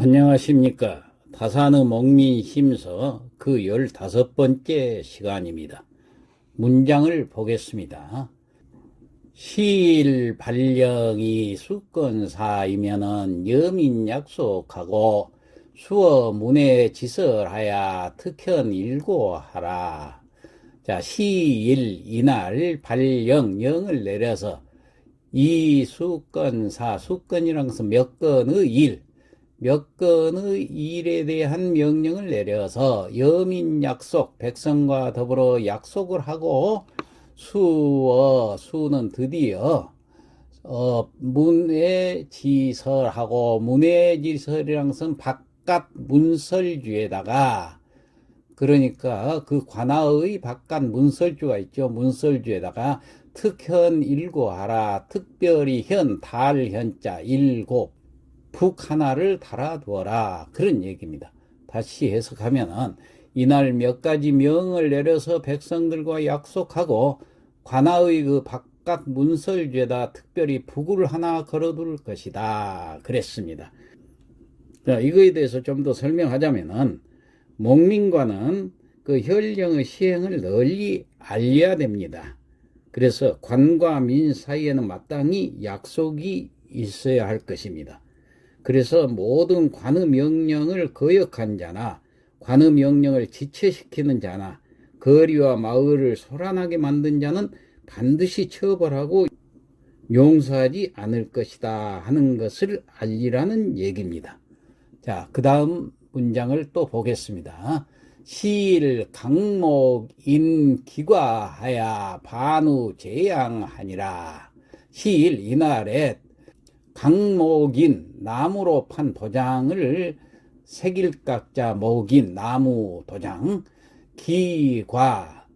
안녕하십니까. 다산의 목민심서 그 15번째 시간입니다. 문장을 보겠습니다. 시일 발령이 수건사이면은 여민 약속하고 수어 문에 지설하야 특현 일고하라. 자, 시일 이날 발령 영을 내려서 이 수건사, 수건이란 것은 몇 건의 일, 몇 건의 일에 대한 명령을 내려서 여민 약속, 백성과 더불어 약속을 하고 수는 드디어 문해지설하고, 문해지설이란 것은 바깥 문설주에다가, 그러니까 그 관아의 바깥 문설주가 있죠. 문설주에다가 특현 일고하라. 특별히 현, 달 현자 일곱 북 하나를 달아두어라. 그런 얘기입니다. 다시 해석하면은 이날 몇 가지 명을 내려서 백성들과 약속하고 관아의 그 바깥 문설주에다 특별히 북을 하나 걸어둘 것이다. 그랬습니다. 자, 이거에 대해서 좀 더 설명하자면은 목민관은 그 혈령의 시행을 널리 알려야 됩니다. 그래서 관과 민 사이에는 마땅히 약속이 있어야 할 것입니다. 그래서 모든 관의 명령을 거역한 자나 관의 명령을 지체시키는 자나 거리와 마을을 소란하게 만든 자는 반드시 처벌하고 용서하지 않을 것이다 하는 것을 알리라는 얘기입니다. 자, 그 다음 문장을 또 보겠습니다. 시일 강목인 기과하야 반우 재양하니라. 시일 이날에 강목인 나무로 판 도장을 새길각자 목인 나무 도장,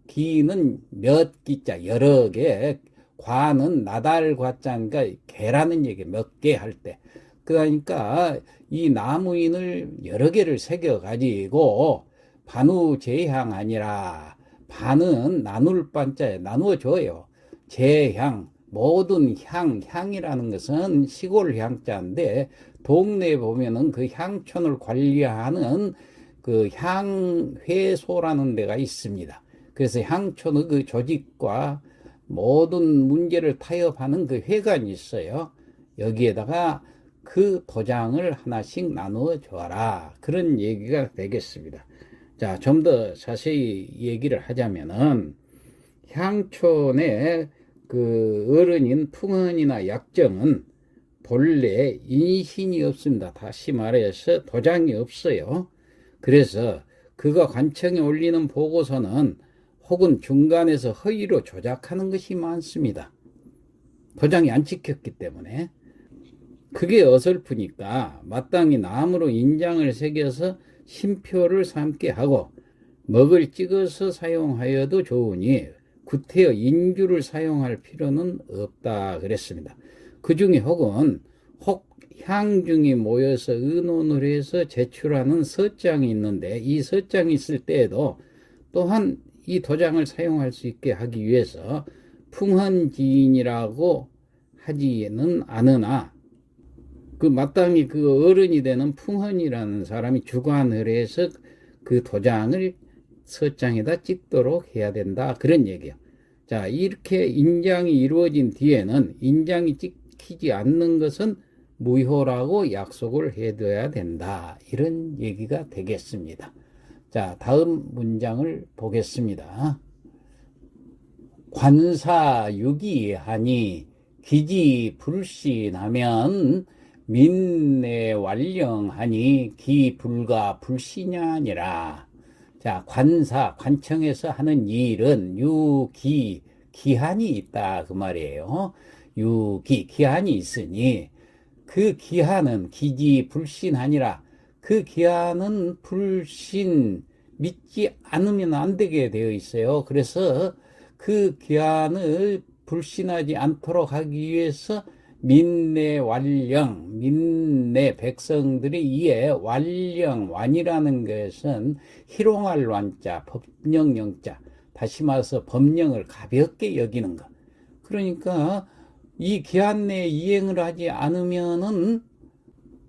기는 몇 기자 여러 개, 과는 나달 과자니까 개라는 얘기, 몇 개 할 때. 그러니까 이 나무인을 여러 개를 새겨 가지고 반우 재향 아니라, 반은 나눌 반자에 나누어 줘요. 재향, 모든 향이라는 것은 시골 향자인데, 동네에 보면은 그 향촌을 관리하는 그 향회소라는 데가 있습니다. 그래서 향촌의 그 조직과 모든 문제를 타협하는 그 회관이 있어요. 여기에다가 그 도장을 하나씩 나누어 줘라. 그런 얘기가 되겠습니다. 자, 좀 더 자세히 얘기를 하자면은 향촌의 그 어른인 풍헌이나 약정은 본래 인신이 없습니다. 다시 말해서 도장이 없어요. 그래서 그가 관청에 올리는 보고서는 혹은 중간에서 허위로 조작하는 것이 많습니다. 도장이 안 찍혔기 때문에. 그게 어설프니까 마땅히 나무로 인장을 새겨서 심표를 삼게 하고 먹을 찍어서 사용하여도 좋으니 구태여 인주를 사용할 필요는 없다 그랬습니다. 그 중에 혹은 향중이 모여서 의논을 해서 제출하는 서장이 있는데, 이 서장이 있을 때에도 또한 이 도장을 사용할 수 있게 하기 위해서 풍헌지인이라고 하지는 않으나, 그 마땅히 그 어른이 되는 풍헌이라는 사람이 주관을 해서 그 도장을 서장에다 찍도록 해야 된다. 그런 얘기예요. 자, 이렇게 인장이 이루어진 뒤에는 인장이 찍히지 않는 것은 무효라고 약속을 해둬야 된다. 이런 얘기가 되겠습니다. 자, 다음 문장을 보겠습니다. 관사유기하니 기지불신하면 민내왈령하니 기불가 불신하니라. 자, 관청에서 하는 일은 기한이 있다 그 말이에요. 기한이 있으니 그 기한은 기지불신하니라. 그 기한은 믿지 않으면 안 되게 되어 있어요. 그래서 그 기한을 불신하지 않도록 하기 위해서 민내 백성들이 이에 완이라는 것은 희롱할 완자, 법령영자, 다시 말해서 법령을 가볍게 여기는 것. 그러니까 이 기한 내에 이행을 하지 않으면은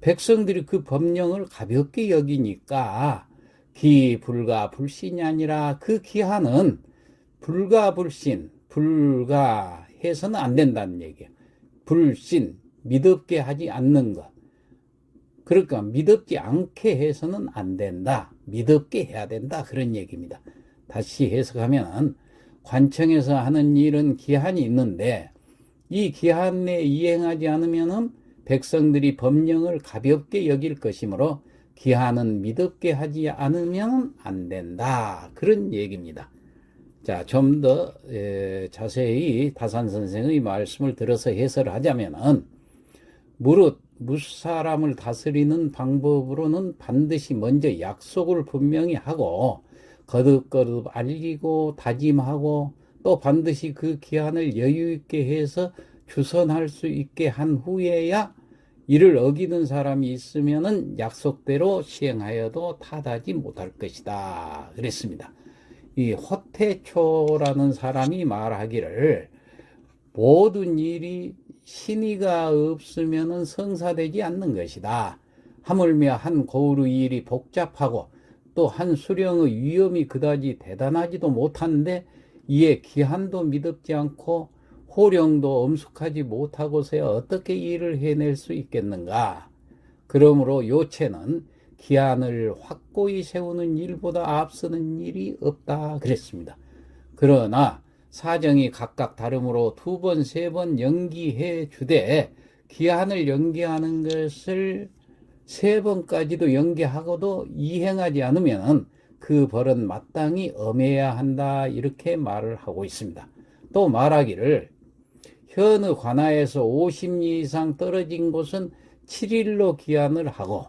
백성들이 그 법령을 가볍게 여기니까 기불가 불신이 아니라 그 기한은 불가불신, 불가해서는 안 된다는 얘기예요. 불신, 믿었게 하지 않는 것. 그러니까 믿었지 않게 해서는 안 된다. 믿었게 해야 된다. 그런 얘기입니다. 다시 해석하면 관청에서 하는 일은 기한이 있는데 이 기한 내에 이행하지 않으면 백성들이 법령을 가볍게 여길 것이므로 기한은 믿었게 하지 않으면 안 된다. 그런 얘기입니다. 자, 좀 더 자세히 다산 선생의 말씀을 들어서 해설을 하자면은 무릇 무사람을 다스리는 방법으로는 반드시 먼저 약속을 분명히 하고 거듭거듭 알리고 다짐하고 또 반드시 그 기한을 여유 있게 해서 주선할 수 있게 한 후에야 이를 어기는 사람이 있으면은 약속대로 시행하여도 타다지 못할 것이다. 그랬습니다. 이 호태초라는 사람이 말하기를 모든 일이 신의가 없으면은 성사되지 않는 것이다. 하물며 한 고을의 일이 복잡하고 또 한 수령의 위험이 그다지 대단하지도 못한데 이에 기한도 믿었지 않고 호령도 엄숙하지 못하고서야 어떻게 일을 해낼 수 있겠는가. 그러므로 요체는 기한을 확고히 세우는 일보다 앞서는 일이 없다 그랬습니다. 그러나 사정이 각각 다르므로 2번, 3번 연기해 주되 기한을 연기하는 것을 3번까지도 연기하고도 이행하지 않으면 그 벌은 마땅히 엄해야 한다. 이렇게 말을 하고 있습니다. 또 말하기를 현의 관하에서 50리 이상 떨어진 곳은 7일로 기한을 하고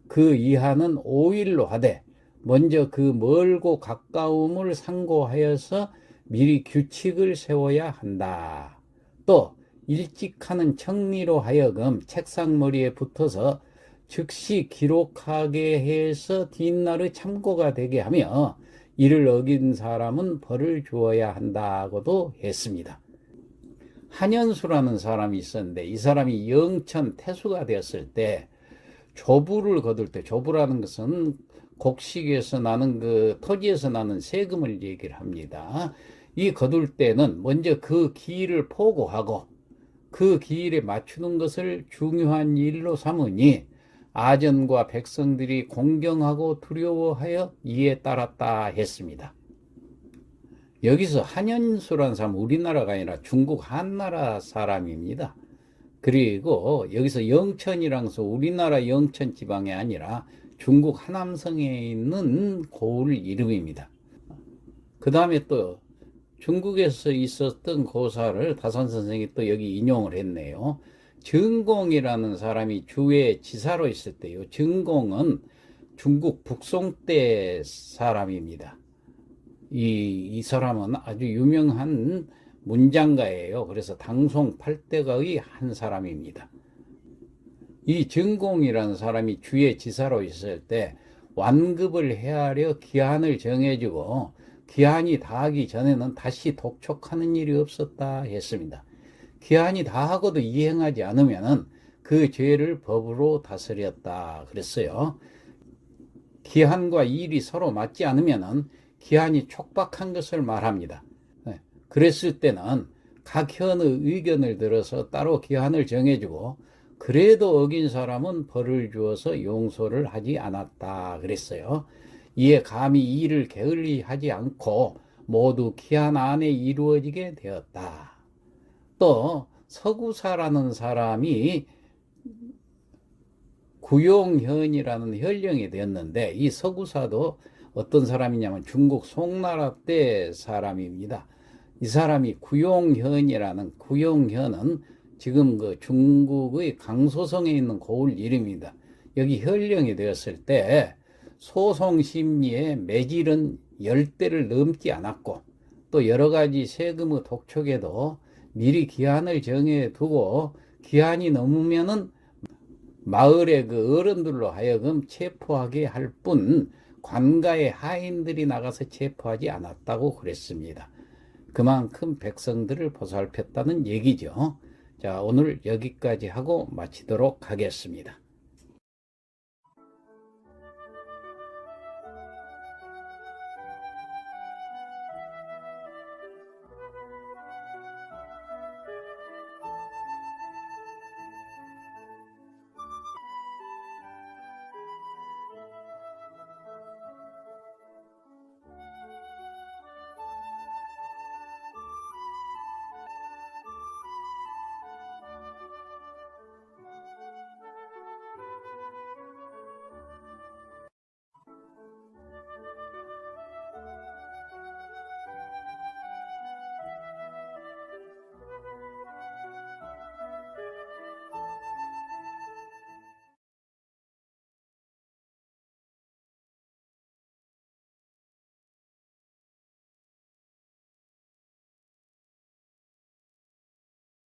그 이하는 5일로 하되 먼저 그 멀고 가까움을 상고하여서 미리 규칙을 세워야 한다. 또 일찍 하는 청리로 하여금 책상머리에 붙어서 즉시 기록하게 해서 뒷날의 참고가 되게 하며 이를 어긴 사람은 벌을 주어야 한다고도 했습니다. 한연수라는 사람이 있었는데 이 사람이 영천 태수가 되었을 때 조부를 거둘 때, 조부라는 것은 곡식에서 나는 그 토지에서 나는 세금을 얘기를 합니다. 이 거둘 때는 먼저 그 기일을 포고하고 그 기일에 맞추는 것을 중요한 일로 삼으니 아전과 백성들이 공경하고 두려워하여 이에 따랐다 했습니다. 여기서 한연수라는 사람은 우리나라가 아니라 중국 한나라 사람입니다. 그리고 여기서 영천이라는 것은 우리나라 영천 지방이 아니라 중국 하남성에 있는 고을 이름입니다. 그 다음에 또 중국에서 있었던 고사를 다산 선생이 또 여기 인용을 했네요. 정공이라는 사람이 주의 지사로 있을 때요. 정공은 중국 북송 때 사람입니다. 이 사람은 아주 유명한 문장가예요. 그래서 당송 8대가의 한 사람입니다. 이 정공이라는 사람이 주의 지사로 있을 때 완급을 헤아려 기한을 정해주고 기한이 다하기 전에는 다시 독촉하는 일이 없었다 했습니다. 기한이 다하고도 이행하지 않으면 그 죄를 법으로 다스렸다 그랬어요. 기한과 일이 서로 맞지 않으면 기한이 촉박한 것을 말합니다. 그랬을 때는 각 현의 의견을 들어서 따로 기한을 정해주고 그래도 어긴 사람은 벌을 주어서 용서를 하지 않았다 그랬어요. 이에 감히 일을 게을리하지 않고 모두 기한 안에 이루어지게 되었다. 또 서구사라는 사람이 구용현이라는 현령이 되었는데 이 서구사도 어떤 사람이냐면 중국 송나라 때 사람입니다. 이 사람이 구용현이라는 구용현은 지금 그 중국의 강소성에 있는 고을 이름입니다. 여기 현령이 되었을 때 소송 심리에 매질은 10대를 넘지 않았고 또 여러 가지 세금의 독촉에도 미리 기한을 정해 두고 기한이 넘으면은 마을의 그 어른들로 하여금 체포하게 할 뿐 관가의 하인들이 나가서 체포하지 않았다고 그랬습니다. 그만큼 백성들을 보살폈다는 얘기죠. 자, 오늘 여기까지 하고 마치도록 하겠습니다.